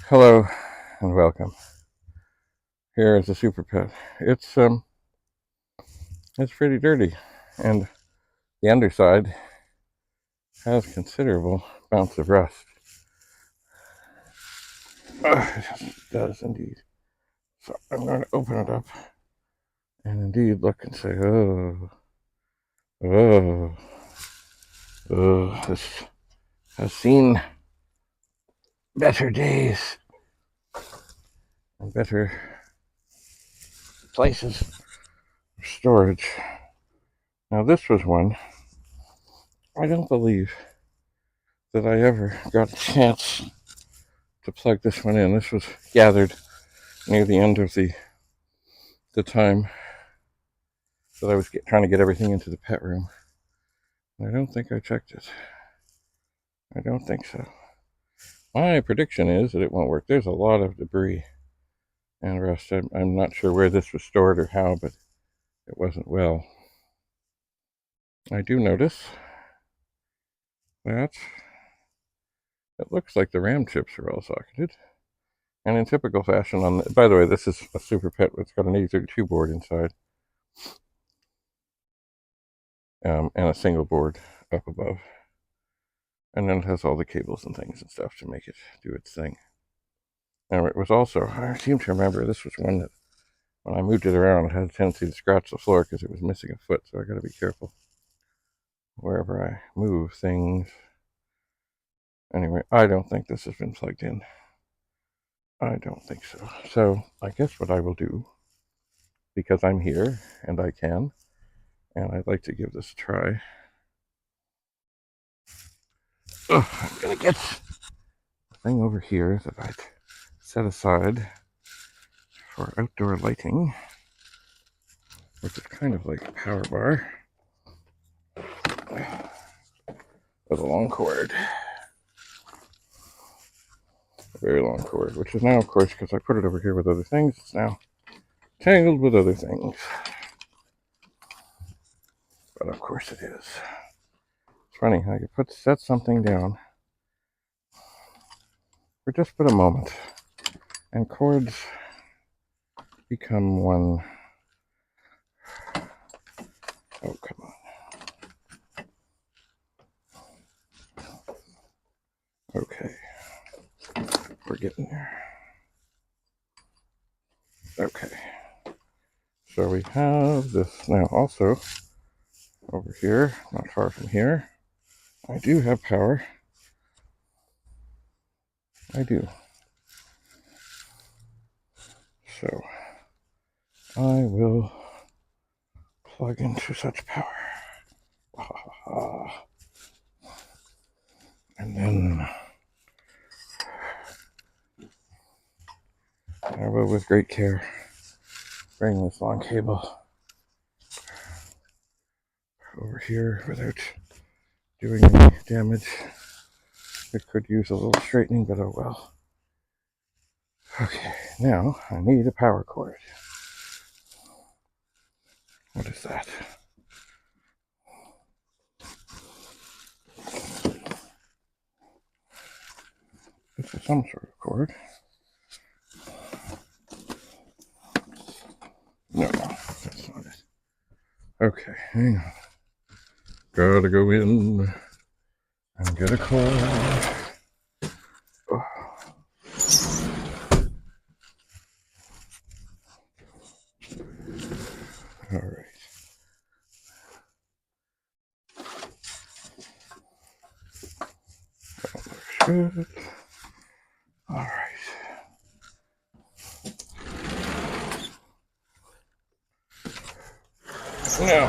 Hello and welcome. Here is the SuperPET. It's pretty dirty, and the underside has considerable amounts of rust. It does indeed. So I'm going to open it up and indeed look and say, oh, this has seen better days and better places of storage. Now this was one I don't believe that I ever got a chance to plug this one in. This was gathered near the end of the time that I was trying to get everything into the pet room. I don't think I checked it. I don't think so. My prediction is that it won't work. There's a lot of debris and rust. I'm not sure where this was stored or how, but it wasn't well. I do notice that it looks like the RAM chips are all socketed. And in typical fashion, by the way, this is a SuperPET. It's got an 8032 board inside, and a single board up above. And then it has all the cables and things and stuff to make it do its thing. Now it was also, I seem to remember, this was one that when I moved it around, it had a tendency to scratch the floor because it was missing a foot, so I got to be careful wherever I move things. Anyway, I don't think this has been plugged in. I don't think so. So I guess what I will do, because I'm here and I can, and I'd like to give this a try. I'm going to get the thing over here that I'd set aside for outdoor lighting, which is kind of like a power bar with a long cord. A very long cord, which is now, of course, because I put it over here with other things, it's now tangled with other things. But of course it is. It's funny how you set something down for just but a moment, and cords become one. Oh, come on. Okay. We're getting there. Okay. So we have this now also over here, not far from here. I do have power. I do. So I will plug into such power. And then I will, with great care, bring this long cable over here without doing any damage. It could use a little straightening, but oh well. Okay, now I need a power cord. What is that? This is some sort of cord. No, that's not it. Okay, hang on. Gotta go in and get a cord. Oh. All right. Good. All right. Now,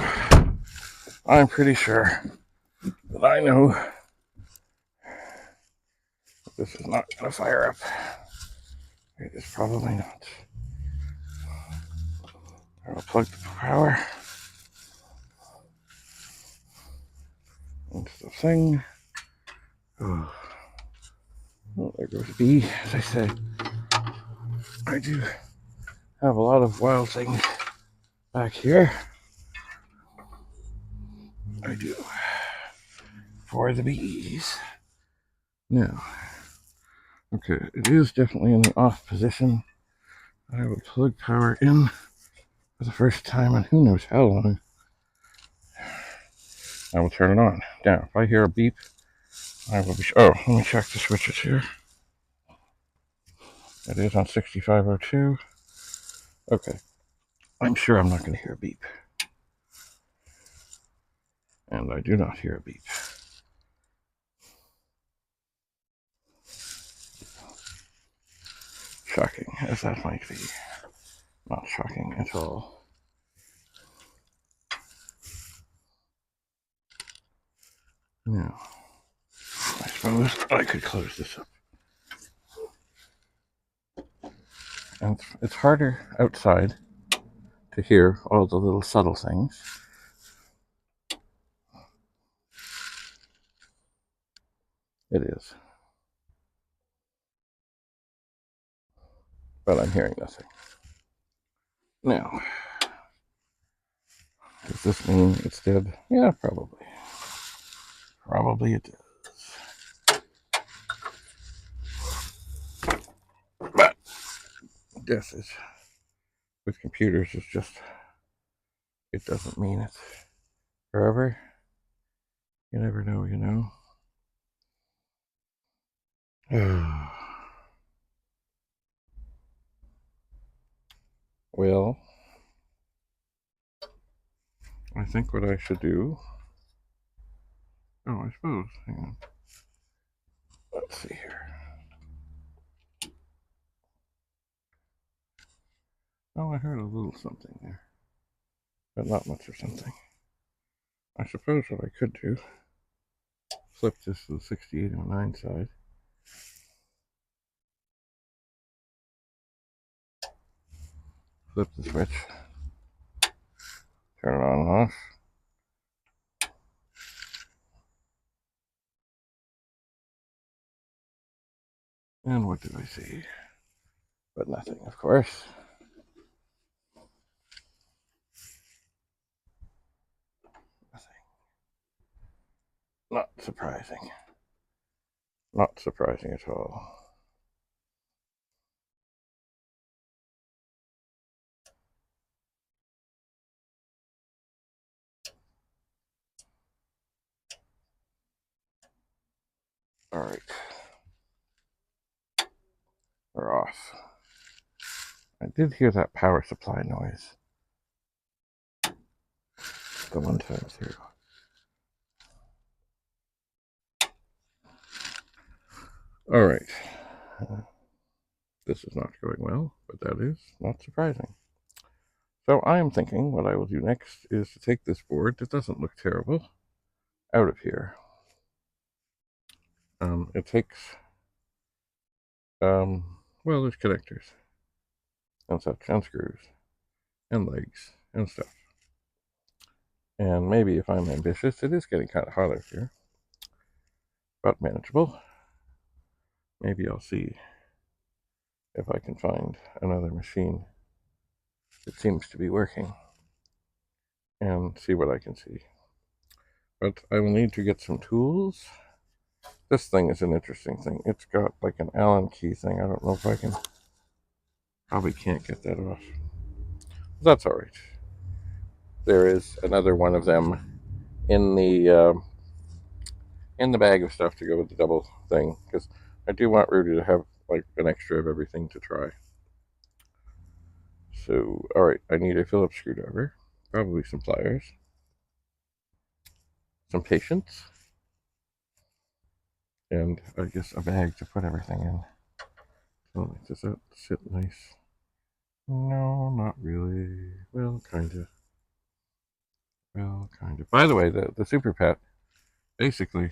I'm pretty sure that I know that this is not going to fire up. It is probably not. I will plug the power into the thing. Oh, well, there goes B, as I say. I do have a lot of wild things back here. I do. For the bees. Now, Okay, it is definitely in the off position. I will plug power in for the first time in who knows how long. I will turn it on. Now, if I hear a beep, I will be... Oh, let me check the switches here. It is on 6502. Okay. I'm sure I'm not going to hear a beep. And I do not hear a beep. Shocking as that might be. Not shocking at all. Now, I suppose I could close this up. And it's harder outside to hear all the little subtle things. It is. But I'm hearing nothing. Now, does this mean it's dead? Yeah, probably. Probably it does. But this is, with computers, it's just, it doesn't mean it's forever. You never know, you know. Well, I think what I should do... Oh, I suppose. Hang on. Let's see here. Oh, I heard a little something there. But not much of something. I suppose what I could do, flip this to the 6809 side. Flip the switch. Turn it on and off. And what do I see? But nothing, of course. Nothing. Not surprising. Not surprising at all. Alright. We're off. I did hear that power supply noise the one time through. Alright. This is not going well, but that is not surprising. So I am thinking what I will do next is to take this board that doesn't look terrible out of here. It takes, well, there's connectors and such, and screws, and legs, and stuff. And maybe if I'm ambitious, it is getting kind of hot out here, but manageable. Maybe I'll see if I can find another machine that seems to be working and see what I can see. But I will need to get some tools. This thing is an interesting thing. It's got like an Allen key thing. I don't know if I can... Probably can't get that off. That's all right. There is another one of them in the bag of stuff to go with the double thing, because I do want Rudy to have like an extra of everything to try. So, all right, I need a Phillips screwdriver, probably some pliers, some patience, and I guess a bag to put everything in. So, does that sit nice? No, not really. Well, kind of. Well, kind of. By the way, the SuperPET, basically,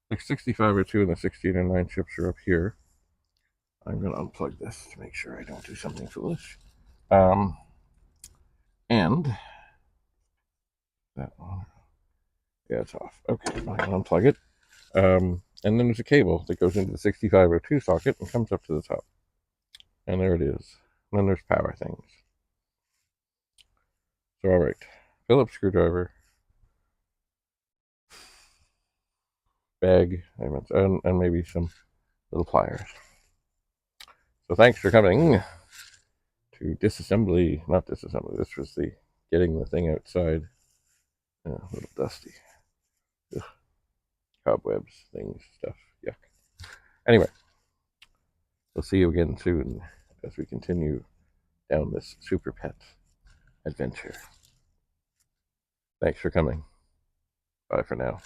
like 6502 and the 1609 chips are up here. I'm going to unplug this to make sure I don't do something foolish. And that one, yeah, it's off. Okay, I'm going to unplug it. And then there's a cable that goes into the 6502 socket and comes up to the top. And there it is. And then there's power things. So, all right, Phillips screwdriver, bag, and maybe some little pliers. So thanks for coming to disassembly. Not disassembly. This was the getting the thing outside. A little dusty. Ugh. Cobwebs, things, stuff. Yuck. Anyway, we'll see you again soon as we continue down this SuperPET adventure. Thanks for coming. Bye for now.